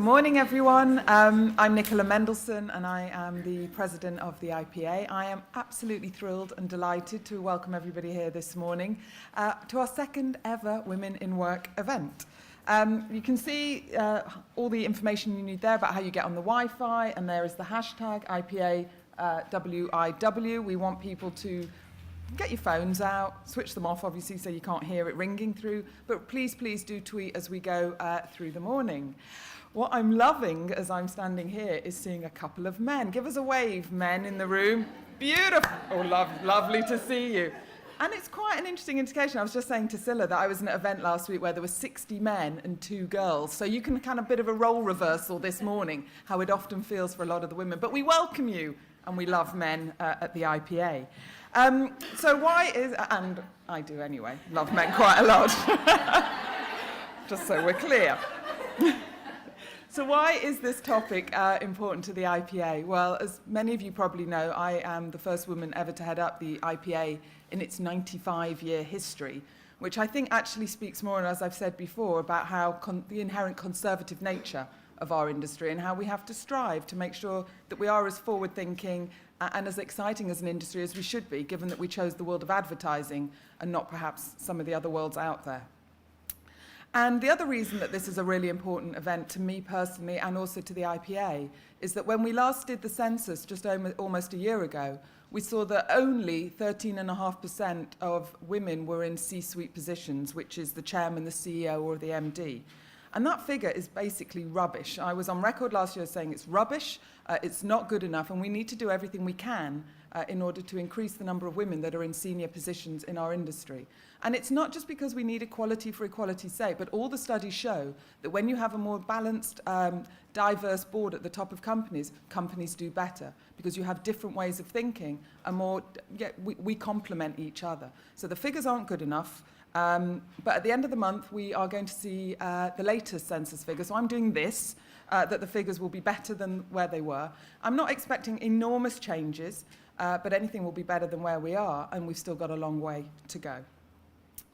Good morning, everyone. I'm Nicola Mendelsohn, and I am the president of the IPA. I am absolutely thrilled and delighted to welcome everybody here this morning to our second ever Women in Work event. You can see all the information you need there about how you get on the Wi-Fi, and there is the hashtag IPA WIW. We want people to get your phones out, switch them off, obviously, so you can't hear it ringing through, but please do tweet as we go through the morning. What I'm loving as I'm standing here is seeing a couple of men. Give us a wave, men in the room. Beautiful. Oh, lovely to see you. And it's quite an interesting indication. I was just saying to Scylla that I was at an event last week where there were 60 men and 2 girls. So you can kind of bit of a role reversal this morning, how it often feels for a lot of the women. But we welcome you, and we love men at the IPA. So why is, and I do anyway, love men quite a lot, just so we're clear. So why is this topic important to the IPA? Well, as many of you probably know, I am the first woman ever to head up the IPA in its 95-year history, which I think actually speaks more, and as I've said before, about how the inherent conservative nature of our industry and how we have to strive to make sure that we are as forward-thinking and as exciting as an industry as we should be, given that we chose the world of advertising and not perhaps some of the other worlds out there. And the other reason that this is a really important event to me personally and also to the IPA is that when we last did the census just almost a year ago, we saw that only 13.5% of women were in C-suite positions, which is the chairman, the CEO, or the MD. And that figure is basically rubbish. I was on record last year saying it's rubbish, it's not good enough, and we need to do everything we can in order to increase the number of women that are in senior positions in our industry. And it's not just because we need equality for equality's sake, but all the studies show that when you have a more balanced, diverse board at the top of companies, companies do better because you have different ways of thinking and more, we complement each other. So the figures aren't good enough. But at the end of the month, we are going to see the latest census figures. So I'm doing this, that the figures will be better than where they were. I'm not expecting enormous changes, but anything will be better than where we are, and we've still got a long way to go.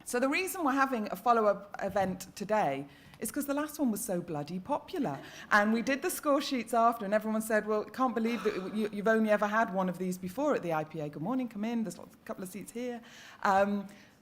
So the reason we're having a follow-up event today is because the last one was so bloody popular. And we did the score sheets after, and everyone said, well, can't believe that you've only ever had one of these before at the IPA. Good morning, come in, there's a couple of seats here.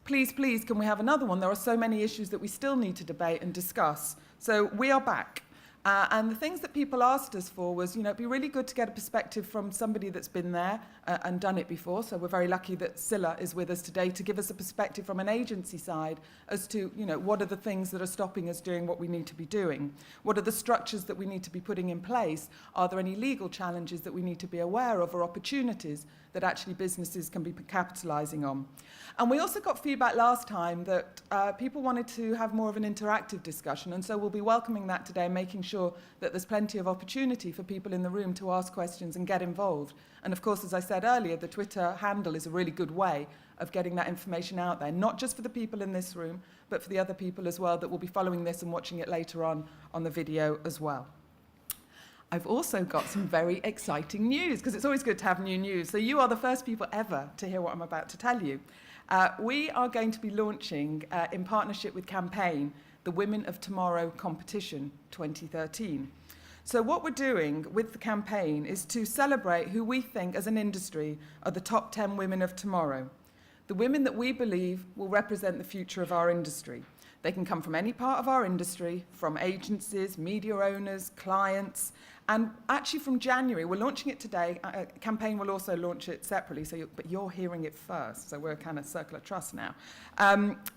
Please, can we have another one? There are so many issues that we still need to debate and discuss. So we are back. And the things that people asked us for was, it'd be really good to get a perspective from somebody that's been there and done it before. So we're very lucky that Scylla is with us today to give us a perspective from an agency side as to, what are the things that are stopping us doing what we need to be doing? What are the structures that we need to be putting in place? Are there any legal challenges that we need to be aware of or opportunities that actually businesses can be capitalizing on? And we also got feedback last time that people wanted to have more of an interactive discussion, and so we'll be welcoming that today, making sure that there's plenty of opportunity for people in the room to ask questions and get involved. And of course, as I said earlier, the Twitter handle is a really good way of getting that information out there, not just for the people in this room, but for the other people as well that will be following this and watching it later on the video as well. I've also got some very exciting news, because it's always good to have new news. So you are the first people ever to hear what I'm about to tell you. We are going to be launching, in partnership with Campaign, the Women of Tomorrow Competition 2013. So what we're doing with the campaign is to celebrate who we think as an industry are the top 10 women of tomorrow. The women that we believe will represent the future of our industry. They can come from any part of our industry, from agencies, media owners, clients, and actually from January, we're launching it today. Campaign will also launch it separately, but you're hearing it first, so we're kind of circle of trust now.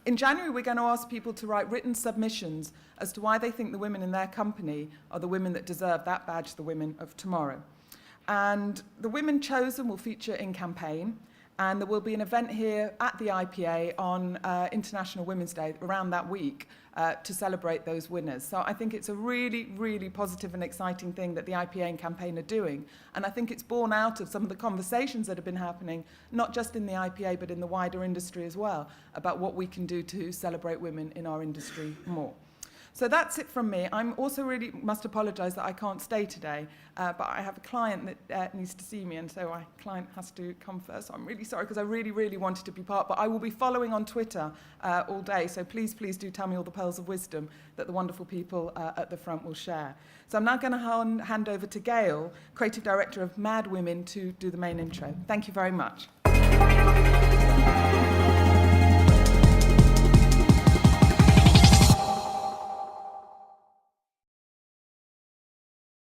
In January, we're going to ask people to write written submissions as to why they think the women in their company are the women that deserve that badge, the women of tomorrow. And the women chosen will feature in Campaign, and there will be an event here at the IPA on International Women's Day around that week to celebrate those winners. So I think it's a really, really positive and exciting thing that the IPA and Campaign are doing. And I think it's born out of some of the conversations that have been happening, not just in the IPA, but in the wider industry as well, about what we can do to celebrate women in our industry more. So that's it from me. I'm also really must apologise that I can't stay today, but I have a client that needs to see me, and so my client has to come first. So I'm really sorry because I really, really wanted to be part, but I will be following on Twitter all day, so please do tell me all the pearls of wisdom that the wonderful people at the front will share. So I'm now going to hand over to Gail, Creative Director of Mad Women, to do the main intro. Thank you very much.